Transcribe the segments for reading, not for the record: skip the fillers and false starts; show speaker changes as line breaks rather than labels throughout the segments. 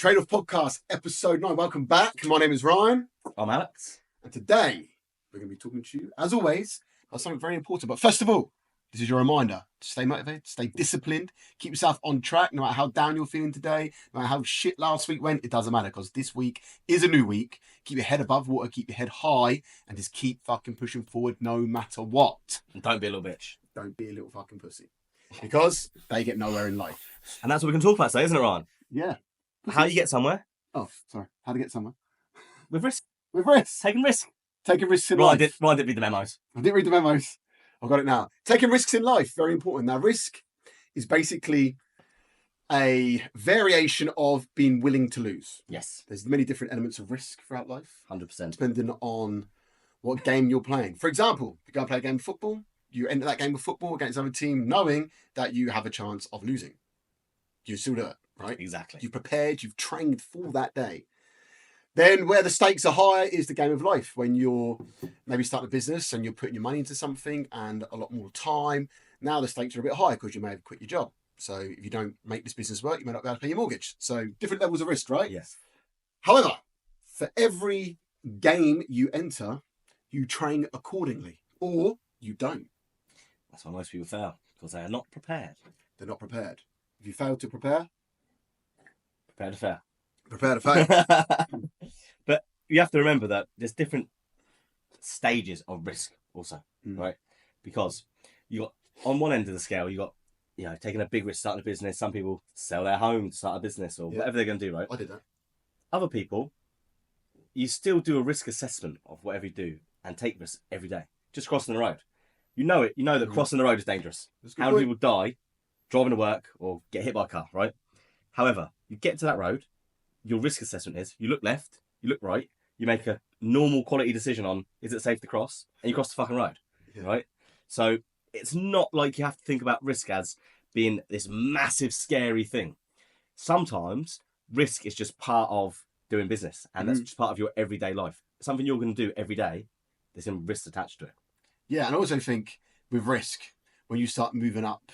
Trade-off Podcast, episode 9. Welcome back. My name is Ryan.
I'm Alex.
And today, we're going to be talking to you, as always, about something very important. But first of all, this is your reminder to stay motivated, stay disciplined, keep yourself on track, no matter how down you're feeling today, no matter how shit last week went, it doesn't matter, because this week is a new week. Keep your head above water, keep your head high, and just keep fucking pushing forward no matter what.
And don't be a little bitch.
Don't be a little fucking pussy. Because they get nowhere in life.
And that's what we can talk about today, isn't it, Ryan?
Yeah.
How you get somewhere?
Oh, sorry. How to get somewhere?
With risk.
With risk.
Taking risk.
Taking risks in life.
Ryan did read the memos.
I didn't read the memos. I've got it now. Taking risks in life, very important. Now, risk is basically a variation of being willing to lose.
Yes.
There's many different elements of risk throughout life.
100%.
Depending on what game you're playing. For example, if you go and play a game of football, you enter that game of football against another team knowing that you have a chance of losing. You still do it, right?
Exactly.
You've prepared, you've trained for that day. Then where the stakes are higher is the game of life, when you're maybe starting a business and you're putting your money into something and a lot more time. Now the stakes are a bit higher because you may have quit your job. So if you don't make this business work, you may not be able to pay your mortgage. So different levels of risk, right?
Yes.
However, for every game you enter, you train accordingly, or you don't.
That's why most people fail, because they are not prepared.
They're not prepared. If you fail to prepare,
Prepare to fail.
prepare to fail.
But you have to remember that there's different stages of risk also, right? Because you got, on one end of the scale, you got, taking a big risk starting a business. Some people sell their home to start a business or whatever they're going to do, right?
I did that.
Other people, you still do a risk assessment of whatever you do and take risks every day. Just crossing the road. You know it. You know that crossing the road is dangerous. How many people die driving to work or get hit by a car, right? However, you get to that road, your risk assessment is you look left, you look right, you make a normal quality decision on is it safe to cross, and you cross the fucking road, right? So it's not like you have to think about risk as being this massive, scary thing. Sometimes risk is just part of doing business, and that's just part of your everyday life. Something you're going to do every day, there's some risks attached to it.
Yeah, and I also think with risk, when you start moving up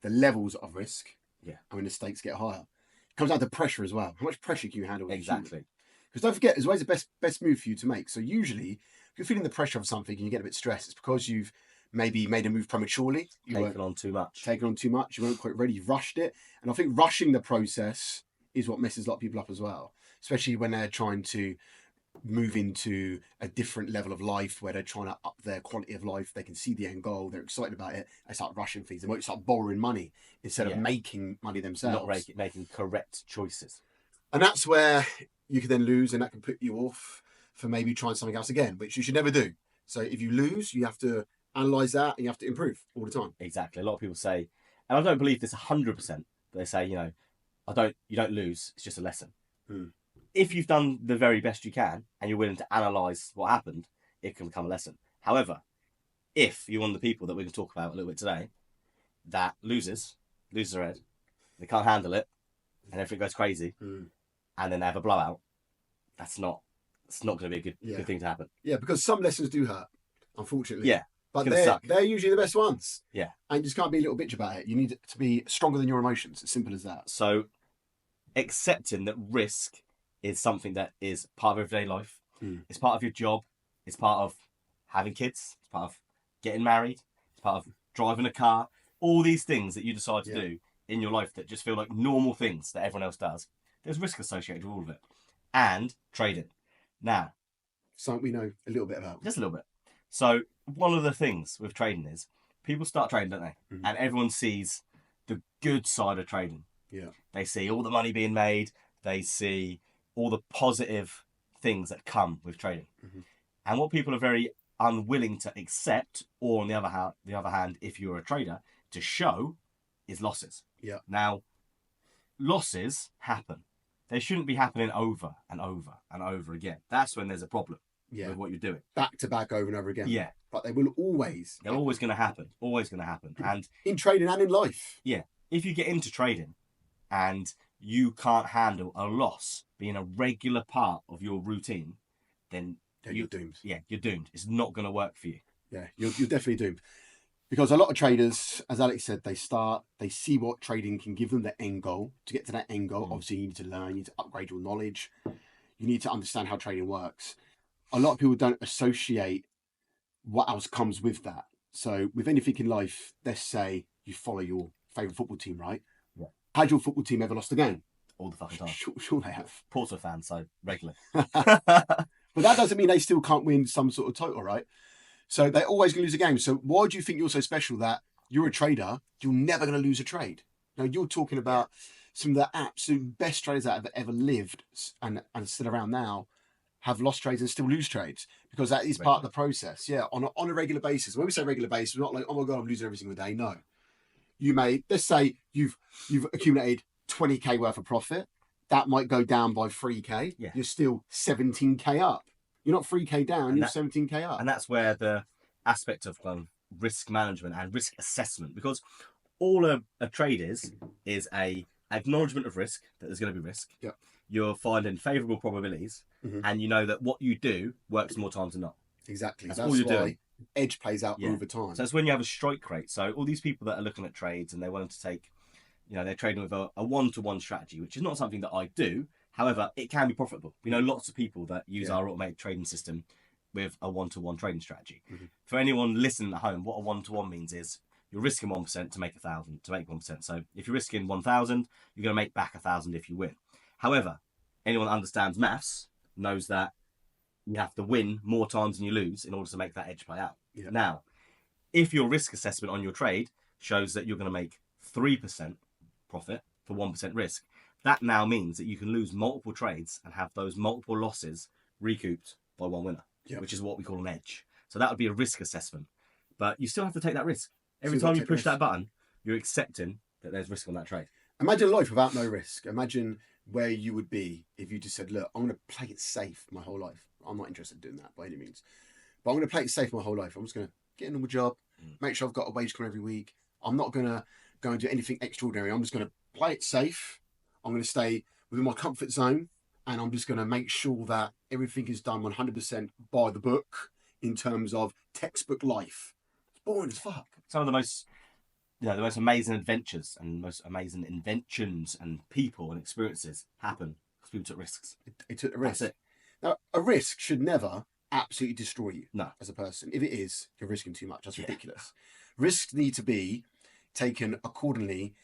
the levels of risk, and when the stakes get higher, it comes down to pressure as well. How much pressure can you handle?
Exactly.
Because don't forget, there's always the best move for you to make. So usually, if you're feeling the pressure of something and you get a bit stressed, it's because you've maybe made a move prematurely.
Taken on too much.
You weren't quite ready. You've rushed it. And I think rushing the process is what messes a lot of people up as well, especially when they're trying to move into a different level of life where they're trying to up their quality of life. They can see the end goal, they're excited about it, they start rushing things. They might start borrowing money instead of making money themselves.
Not making correct choices.
And that's where you can then lose, and that can put you off for maybe trying something else again, which you should never do. So if you lose, you have to analyse that and you have to improve all the time.
Exactly. A lot of people say, and I don't believe this 100%, but they say, you don't lose, it's just a lesson. If you've done the very best you can and you're willing to analyse what happened, it can become a lesson. However, if you're one of the people that we're going to talk about a little bit today that loses their head, they can't handle it, and everything goes crazy, and then they have a blowout, it's not going to be a good thing to happen.
Yeah, because some lessons do hurt, unfortunately.
Yeah.
But they're usually the best ones.
Yeah.
And you just can't be a little bitch about it. You need to be stronger than your emotions. As simple as that.
So accepting that risk is something that is part of everyday life. It's part of your job. It's part of having kids. It's part of getting married. It's part of driving a car. All these things that you decide to do in your life that just feel like normal things that everyone else does. There's risk associated with all of it. And trading. Now,
something we know a little bit about.
Just a little bit. So one of the things with trading is people start trading, don't they? And everyone sees the good side of trading.
Yeah.
They see all the money being made. They see all the positive things that come with trading. And what people are very unwilling to accept, or on the other hand, if you're a trader, to show is losses.
Yeah.
Now, losses happen. They shouldn't be happening over and over and over again. That's when there's a problem with what you're doing.
Back to back over and over again.
Yeah.
But they will always.
They're always going to happen. Always going to happen. And
in trading and in life.
Yeah. If you get into trading and you can't handle a loss being a regular part of your routine, then
you're doomed.
Yeah, you're doomed. It's not going to work for you.
Yeah, you're definitely doomed. Because a lot of traders, as Alex said, they see what trading can give them, the end goal. To get to that end goal, obviously you need to learn, you need to upgrade your knowledge, you need to understand how trading works. A lot of people don't associate what else comes with that. So with anything in life, let's say you follow your favourite football team, right?
Yeah.
Has your football team ever lost a game?
All the fucking time.
Sure they have.
Porto fan, so regularly.
But that doesn't mean they still can't win some sort of total, right? So they're always going to lose a game. So why do you think you're so special that you're a trader, you're never going to lose a trade? Now, you're talking about some of the absolute best traders that have ever lived and still around now have lost trades and still lose trades, because that is part of the process. Yeah, on a regular basis. When we say regular basis, we're not like, oh my God, I'm losing every single day. No. You may, let's say you've accumulated 20K worth of profit. That might go down by 3K.
Yeah.
You're still 17K up. You're not 3K down, you're 17K up.
And that's where the aspect of risk management and risk assessment, because all a trade is a acknowledgement of risk, that there's going to be risk.
Yep.
You're finding favourable probabilities, and you know that what you do works more times than not.
Exactly.
That's all you're doing.
Edge plays out over time.
So that's when you have a strike rate. So all these people that are looking at trades and they want to take, they're trading with a one-to-one strategy, which is not something that I do. However, it can be profitable. We know lots of people that use our automated trading system with a one-to-one trading strategy. For anyone listening at home, what a one-to-one means is you're risking 1% to make 1,000, to make 1%. So if you're risking 1,000, you're going to make back 1,000 if you win. However, anyone that understands maths knows that you have to win more times than you lose in order to make that edge play out. Yeah. Now, if your risk assessment on your trade shows that you're going to make 3% profit for 1% risk, that now means that you can lose multiple trades and have those multiple losses recouped by one winner, which is what we call an edge. So that would be a risk assessment. But you still have to take that risk. Every time you push that button, you're accepting that there's risk on that trade.
Imagine life without no risk. Imagine where you would be if you just said, look, I'm going to play it safe my whole life. I'm not interested in doing that by any means. But I'm going to play it safe my whole life. I'm just going to get a normal job, make sure I've got a wage coming every week. I'm not going to go and do anything extraordinary. I'm just going to play it safe. I'm going to stay within my comfort zone, and I'm just going to make sure that everything is done 100% by the book in terms of textbook life. It's boring as fuck.
Some of the most amazing adventures and most amazing inventions and people and experiences happen because people took risks.
They took the risk.
That's it.
Now, a risk should never absolutely destroy you as a person. If it is, you're risking too much. That's ridiculous. Risks need to be taken accordingly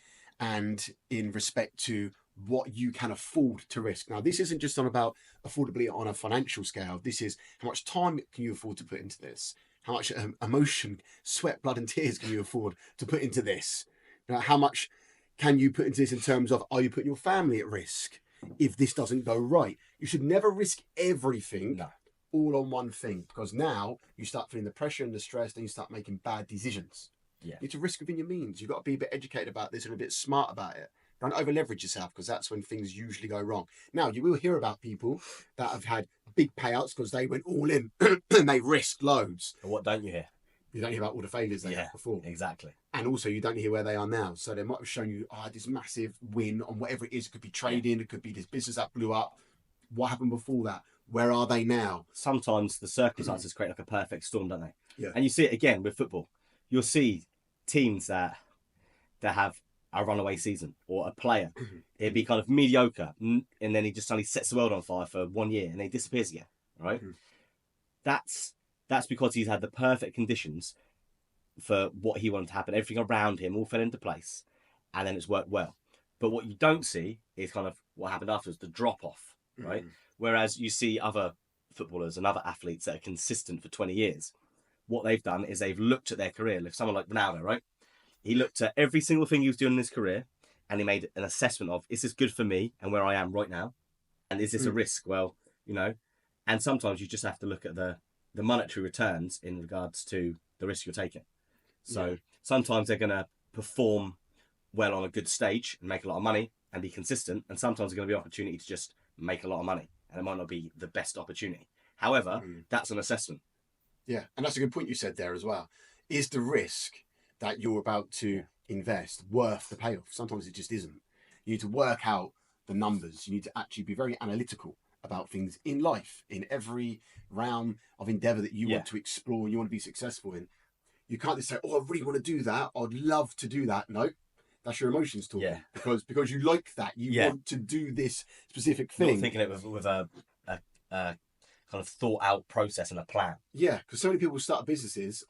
and in respect to what you can afford to risk. Now, this isn't just about affordability on a financial scale. This is how much time can you afford to put into this? How much emotion, sweat, blood and tears can you afford to put into this? Now, how much can you put into this in terms of, are you putting your family at risk if this doesn't go right? You should never risk everything all on one thing, because now you start feeling the pressure and the stress, then you start making bad decisions. Yeah. You need to risk within your means. You've got to be a bit educated about this and a bit smart about it. Don't over leverage yourself, because that's when things usually go wrong. Now, you will hear about people that have had big payouts because they went all in and they risked loads.
And what don't you hear?
You don't hear about all the failures they had before.
Exactly.
And also, you don't hear where they are now. So they might have shown you, this massive win on whatever it is. It could be trading. It could be this business that blew up. What happened before that? Where are they now?
Sometimes the circumstances create like a perfect storm, don't they?
Yeah.
And you see it again with football. You'll see teams that have a runaway season, or a player, it'd be kind of mediocre, and then he just suddenly sets the world on fire for 1 year and then he disappears again, right? That's because he's had the perfect conditions for what he wanted to happen. Everything around him all fell into place, and then it's worked well. But what you don't see is kind of what happened afterwards, the drop off, right? Whereas you see other footballers and other athletes that are consistent for 20 years, what they've done is they've looked at their career. If someone like Ronaldo, right? He looked at every single thing he was doing in his career, and he made an assessment of, is this good for me and where I am right now? And is this a risk? Well, and sometimes you just have to look at the monetary returns in regards to the risk you're taking. So sometimes they're going to perform well on a good stage and make a lot of money and be consistent. And sometimes there's going to be an opportunity to just make a lot of money, and it might not be the best opportunity. However, that's an assessment.
Yeah. And that's a good point you said there as well. Is the risk that you're about to invest worth the payoff? Sometimes it just isn't. You need to work out the numbers. You need to actually be very analytical about things in life, in every realm of endeavor that you want to explore and you want to be successful in. You can't just say, "Oh, I really want to do that. I'd love to do that." No, that's your emotions talking.
Yeah.
Because you like that. You want to do this specific thing.
Not thinking it with a kind of thought out process and a plan.
Yeah, because so many people start businesses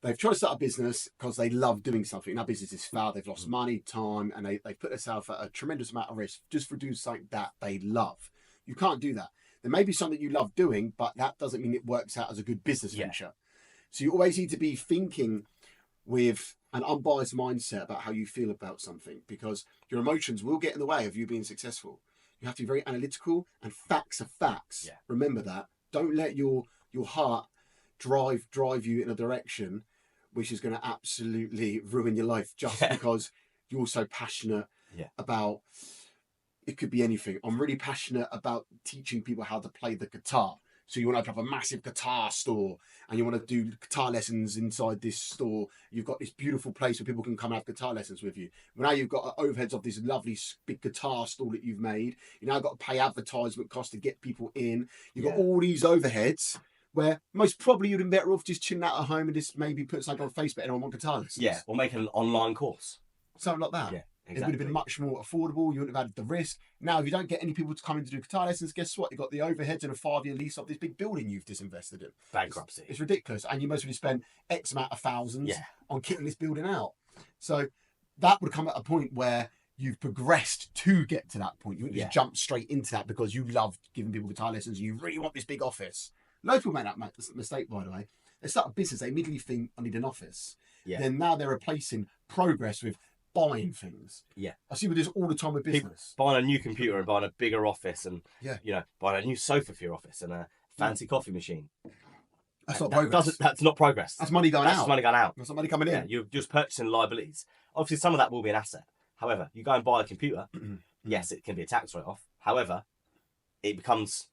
they've tried to start a business because they love doing something. That business is failed. They've lost money, time, and they've put themselves at a tremendous amount of risk just for doing something that they love. You can't do that. There may be something you love doing, but that doesn't mean it works out as a good business venture. So you always need to be thinking with an unbiased mindset about how you feel about something, because your emotions will get in the way of you being successful. You have to be very analytical, and facts are facts.
Yeah.
Remember that. Don't let your heart drive you in a direction which is going to absolutely ruin your life just because you're so passionate about. It could be anything. I'm really passionate about teaching people how to play the guitar. So you want to open up a massive guitar store, and you want to do guitar lessons inside this store. You've got this beautiful place where people can come and have guitar lessons with you. Now you've got overheads of this lovely big guitar store that you've made. You now got to pay advertisement costs to get people in. You've got all these overheads where most probably you'd have been better off just chilling out at home and just maybe put something on Facebook and I want guitar lessons.
Yeah, or making an online course.
Something like that.
Yeah. Exactly.
It would have been much more affordable. You wouldn't have had the risk. Now, if you don't get any people to come in to do guitar lessons, guess what? You've got the overheads and a 5-year lease of this big building you've disinvested in.
Bankruptcy.
It's ridiculous. And you must have spent X amount of thousands on kicking this building out. So that would come at a point where you've progressed to get to that point. You wouldn't just jump straight into that because you love giving people guitar lessons and you really want this big office. Loads of people make that mistake, by the way. They start a business, they immediately think, I need an office. Yeah. Then now they're replacing progress with buying things. Yeah. I see we do this all the time with business.
People buying a new computer and buying a bigger office and buying a new sofa for your office and a fancy coffee machine.
That's not progress.
That's not progress.
That's money going out.
That's money going out.
That's not money coming in.
Yeah, you're just purchasing liabilities. Obviously, some of that will be an asset. However, you go and buy a computer, yes, it can be a tax write-off. However, it becomes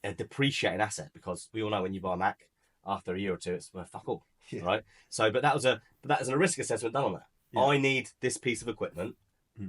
a depreciating asset because we all know when you buy a Mac, after a year or two, it's worth fuck all, right? So, but that was a risk assessment done on that. Yeah. I need this piece of equipment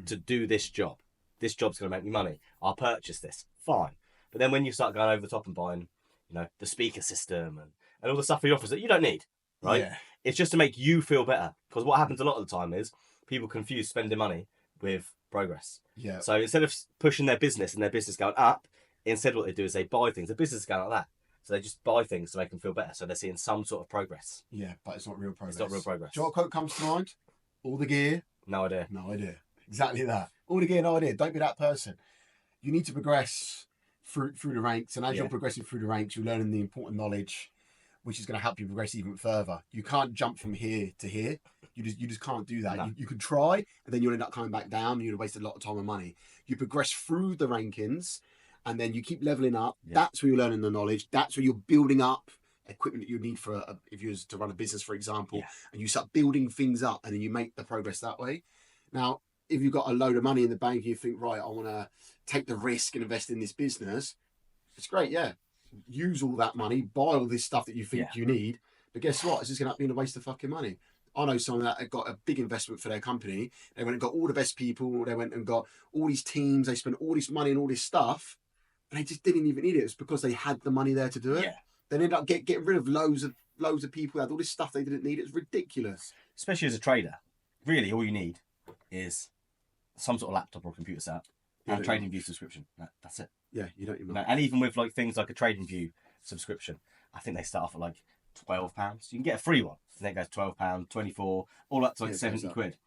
to do this job. This job's going to make me money. I'll purchase this. Fine. But then when you start going over the top and buying, the speaker system and all the stuff for your office that you don't need, right? Yeah. It's just to make you feel better. Because what happens a lot of the time is people confuse spending money with progress. Yeah. So instead of pushing their business and their business going up, instead what they do is they buy things. The business is going like that. So they just buy things to make them feel better. So they're seeing some sort of progress.
Yeah, but it's not real progress.
It's not real progress.
Do you know what quote comes to mind? All the gear.
No idea.
No idea. Exactly that. All the gear, no idea. Don't be that person. You need to progress through the ranks. And as you're progressing through the ranks, you're learning the important knowledge, which is going to help you progress even further. You can't jump from here to here. You just can't do that. No. You can try, and then you'll end up coming back down. You'll waste a lot of time and money. You progress through the rankings, and then you keep leveling up. Yeah. That's where you're learning the knowledge. That's where you're building up equipment that you need for if you was to run a business, for example, and you start building things up, and then you make the progress that way. Now, if you've got a load of money in the bank, and you think, right, I want to take the risk and invest in this business. It's great, yeah. Use all that money, buy all this stuff that you think you need, but guess what? It's just going to be a waste of fucking money. I know someone that got a big investment for their company. They went and got all the best people. They went and got all these teams. They spent all this money and all this stuff, and they just didn't even need it. It's because they had the money there to do it. Yeah. They ended up getting rid of loads of people who had all this stuff they didn't need. It's ridiculous.
Especially as a trader, really all you need is some sort of laptop or computer setup and a TradingView subscription. That's it.
Yeah, you don't even.
And even with like things like a TradingView subscription, I think they start off at like £12. You can get a free one, and then it goes £12, 24, all up to like 70 quid.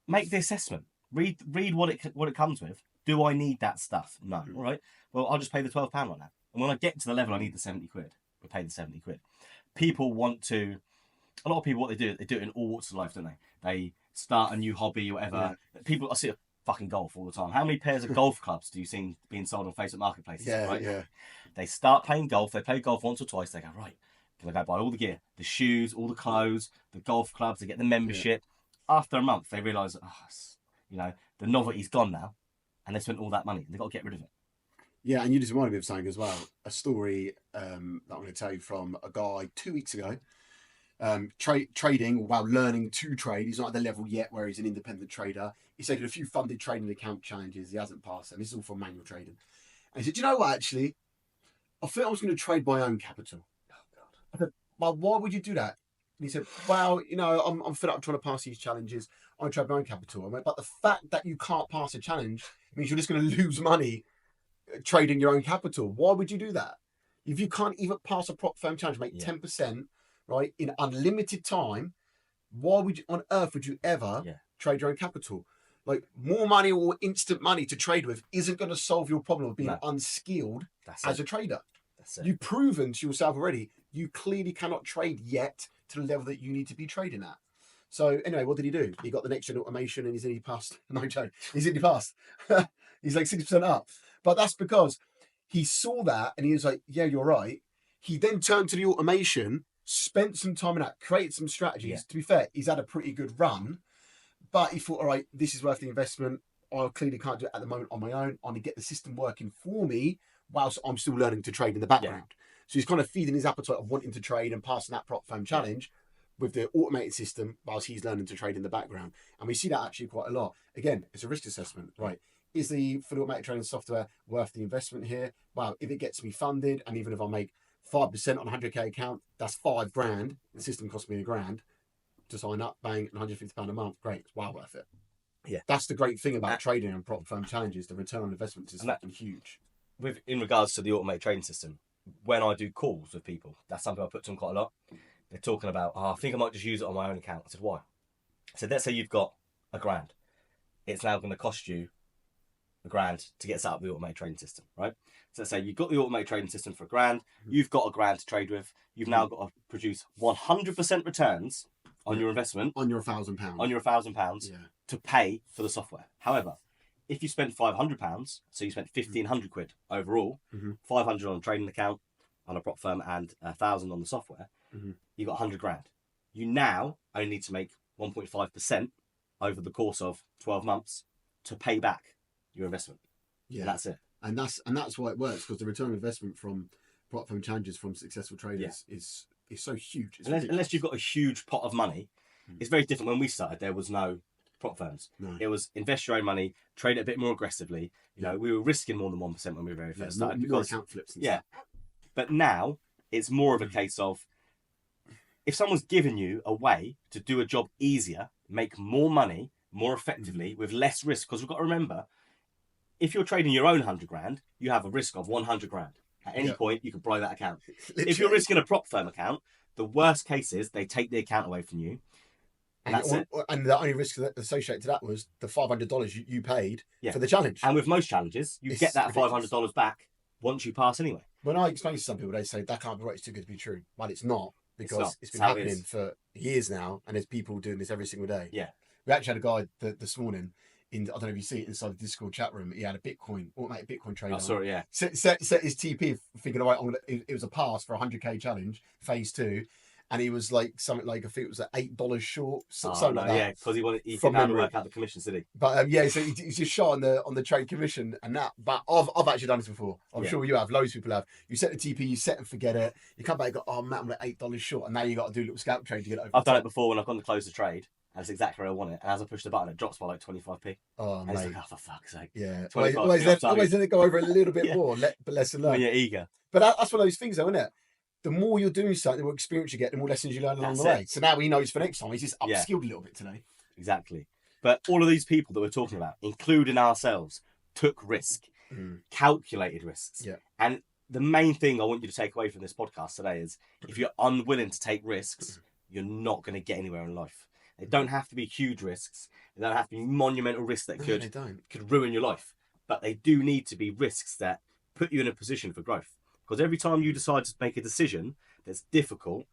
Make the assessment. Read what it comes with. Do I need that stuff? No. All right. Well, I'll just pay the £12 on that. And when I get to the level I need the 70 quid, we'll pay the 70 quid. People want to. A lot of people, what they do it in all walks of life, don't they? They start a new hobby or whatever. Yeah. People, I see fucking golf all the time. How many pairs of golf clubs do you see being sold on Facebook Marketplaces?
Yeah,
right?
Yeah.
They start playing golf. They play golf once or twice. They go, right, can I go buy all the gear, the shoes, all the clothes, the golf clubs? They get the membership. Yeah. After a month, they realise, the novelty's gone now, and they spent all that money. They've got to get rid of it.
Yeah, and you just reminded me of something as well. A story that I'm going to tell you from a guy 2 weeks ago. Trading while learning to trade. He's not at the level yet where he's an independent trader. He's taken a few funded trading account challenges. He hasn't passed them. This is all for manual trading. And he said, you know what, actually? I think I was going to trade my own capital. Oh, God. I said, well, why would you do that? he said, well, I'm fed up trying to pass these challenges. I trade my own capital. I went, but the fact that you can't pass a challenge means you're just going to lose money trading your own capital. Why would you do that? If you can't even pass a prop firm challenge, make 10%, right, in unlimited time, why would you, on earth would you ever trade your own capital? Like, more money or instant money to trade with isn't going to solve your problem of being unskilled as a trader. You've proven to yourself already, you clearly cannot trade yet to the level that you need to be trading at. So anyway, what did he do? He got the next gen automation and he passed. No joke. He passed. He's like 60% up. But that's because he saw that and he was like, yeah, you're right. He then turned to the automation, spent some time in that, created some strategies. Yeah. To be fair, he's had a pretty good run, but he thought, all right, this is worth the investment. I clearly can't do it at the moment on my own. I'm going to get the system working for me whilst I'm still learning to trade in the background. Yeah. So he's kind of feeding his appetite of wanting to trade and passing that prop firm challenge with the automated system whilst he's learning to trade in the background. And we see that actually quite a lot. Again, it's a risk assessment, right? Is the fully automated trading software worth the investment here? Well, if it gets me funded, and even if I make 5% on a 100k account, that's $5,000. The system cost me $1,000 to sign up, bang, £150 a month. Great, it's well worth it. Yeah, that's the great thing about trading and prop firm challenges. The return on investment is huge.
In regards to the automated trading system, when I do calls with people, that's something I put to them quite a lot. They're talking about, I think I might just use it on my own account. I said, why? I said, let's say you've got $1,000. It's now going to cost you $1,000 to get set up the automated trading system, right? So let's say you've got the automated trading system for $1,000. You've got $1,000 to trade with. You've now got to produce 100% returns on your investment.
On your £1,000.
On your £1,000 to pay for the software. However, if you spent £500, so you spent 1,500 quid overall, 500 on a trading account, on a prop firm, and 1,000 on the software, you got 100 grand. You now only need to make 1.5% over the course of 12 months to pay back your investment. Yeah, and that's it.
And that's why it works, because the return on investment from prop firm challenges from successful traders is so huge.
Unless you've got a huge pot of money, it's very different. When we started, there was no prop firms. No. It was invest your own money, trade it a bit more aggressively. You know, we were risking more than 1% when we very first started.
Because account flips and stuff.
But now it's more of a case of, if someone's given you a way to do a job easier, make more money more effectively with less risk, because we've got to remember, if you're trading your own 100 grand, you have a risk of 100 grand. At any point, you can blow that account. If you're risking a prop firm account, the worst case is they take the account away from you. And that's it.
And the only risk associated to that was the $500 you paid for the challenge.
And with most challenges, you get that $500 back once you pass anyway.
When I explain to some people, they say, that can't be right, it's too good to be true. Well, it's not, because it's been happening for years now, and there's people doing this every single day. Yeah. We actually had a guy this morning, I don't know if you see it, inside the Discord chat room. He had a automated Bitcoin trader.
I saw it, yeah.
Set his TP, thinking, all right, it was a pass for a 100k challenge, phase 2. And he was like something like, I think it was $8 short, something like that. Yeah,
because he didn't have to work out the commission, did he?
But so he's just shot on the trade commission and that. But I've actually done this before. I'm sure you have. Loads of people have. You set the TP, you set and forget it. You come back and go, oh man, I'm like $8 short, and now you got to do a little scalp trade to get it over.
I've done it before when I've gone to close the trade. That's exactly where I want it. And as I push the button, it drops by like 25p.
Oh,
and it's like, oh, for fuck's sake.
Yeah. Always let it go over a little bit more, but less than that.
When you're eager.
But that's one of those things, though, isn't it? The more you're doing something, the more experience you get, the more lessons you learn along the way. So now he knows for next time. He's just upskilled a little bit today.
Exactly. But all of these people that we're talking about, including ourselves, took risk, calculated risks. Yeah. And the main thing I want you to take away from this podcast today is, if you're unwilling to take risks, you're not going to get anywhere in life. They don't have to be huge risks. They don't have to be monumental risks that could ruin your life. But they do need to be risks that put you in a position for growth. Because every time you decide to make a decision that's difficult,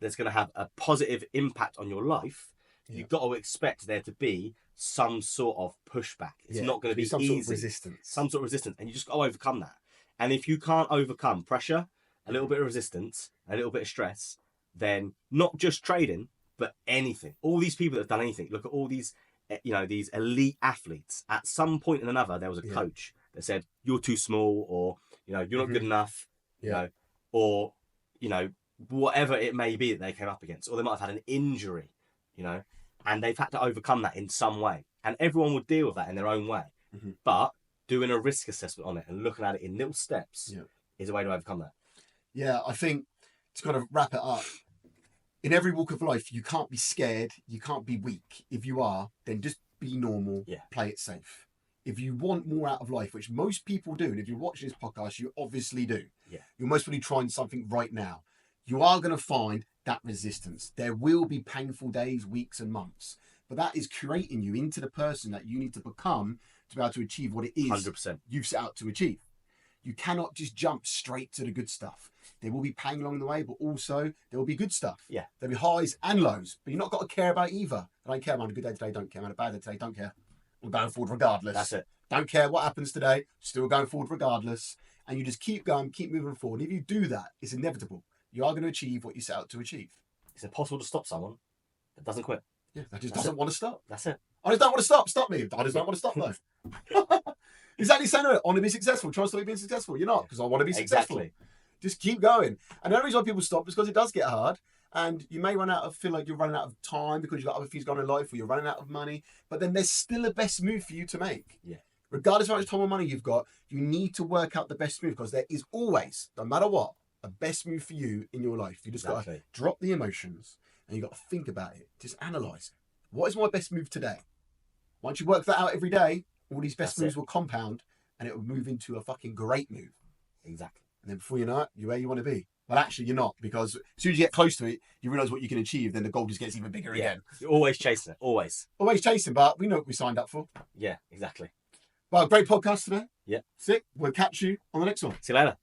that's going to have a positive impact on your life, you've got to expect there to be some sort of pushback. It's not going to be
some
easy.
Sort of resistance.
Some sort of resistance. And you just got to overcome that. And if you can't overcome pressure, a little bit of resistance, a little bit of stress, then not just trading, but anything. All these people that have done anything, look at all these, these elite athletes. At some point or another, there was a coach that said, you're too small, or, you're not good enough. Or whatever it may be that they came up against, or they might have had an injury, and they've had to overcome that in some way. And everyone will deal with that in their own way. But doing a risk assessment on it and looking at it in little steps is a way to overcome that.
Yeah, I think to kind of wrap it up, in every walk of life, you can't be scared. You can't be weak. If you are, then just be normal.
Yeah.
Play it safe. If you want more out of life, which most people do, and if you're watching this podcast, you obviously do.
Yeah.
You're most probably trying something right now. You are going to find that resistance. There will be painful days, weeks, and months. But that is creating you into the person that you need to become to be able to achieve what it is
100%.
you've set out to achieve. You cannot just jump straight to the good stuff. There will be pain along the way, but also there will be good stuff.
Yeah.
There'll be highs and lows, but you're not got to care about either. I don't care about a good day today, don't care about a bad day today, don't care. We're going forward regardless.
That's it.
Don't care what happens today, still going forward regardless. And you just keep going, keep moving forward. If you do that, it's inevitable. You are going to achieve what you set out to achieve.
It's impossible to stop someone that doesn't quit.
Yeah, that just doesn't want to stop.
That's it.
I just don't want to stop. Stop me. I just don't want to stop though. Exactly saying it. I want to be successful. Try to stop me being successful. You're not, because I want to be successful.
Exactly.
Just keep going. And the only reason why people stop is because it does get hard. And you may feel like you're running out of time because you've got other things going on in life, or you're running out of money. But then there's still a best move for you to make.
Yeah.
Regardless of how much time or money you've got, you need to work out the best move, because there is always, no matter what, a best move for you in your life. You just got to drop the emotions and you got to think about it. Just analyze. What is my best move today? Once you work that out every day, all these best moves will compound and it will move into a fucking great move.
Exactly.
And then before you know it, you're where you want to be. Well, actually, you're not, because as soon as you get close to it, you realise what you can achieve, then the goal just gets even bigger again.
You're always chasing it. Always.
Always chasing, but we know what we signed up for.
Yeah, exactly.
Well, great podcast today.
Yeah.
Sick. We'll catch you on the next one.
See you later.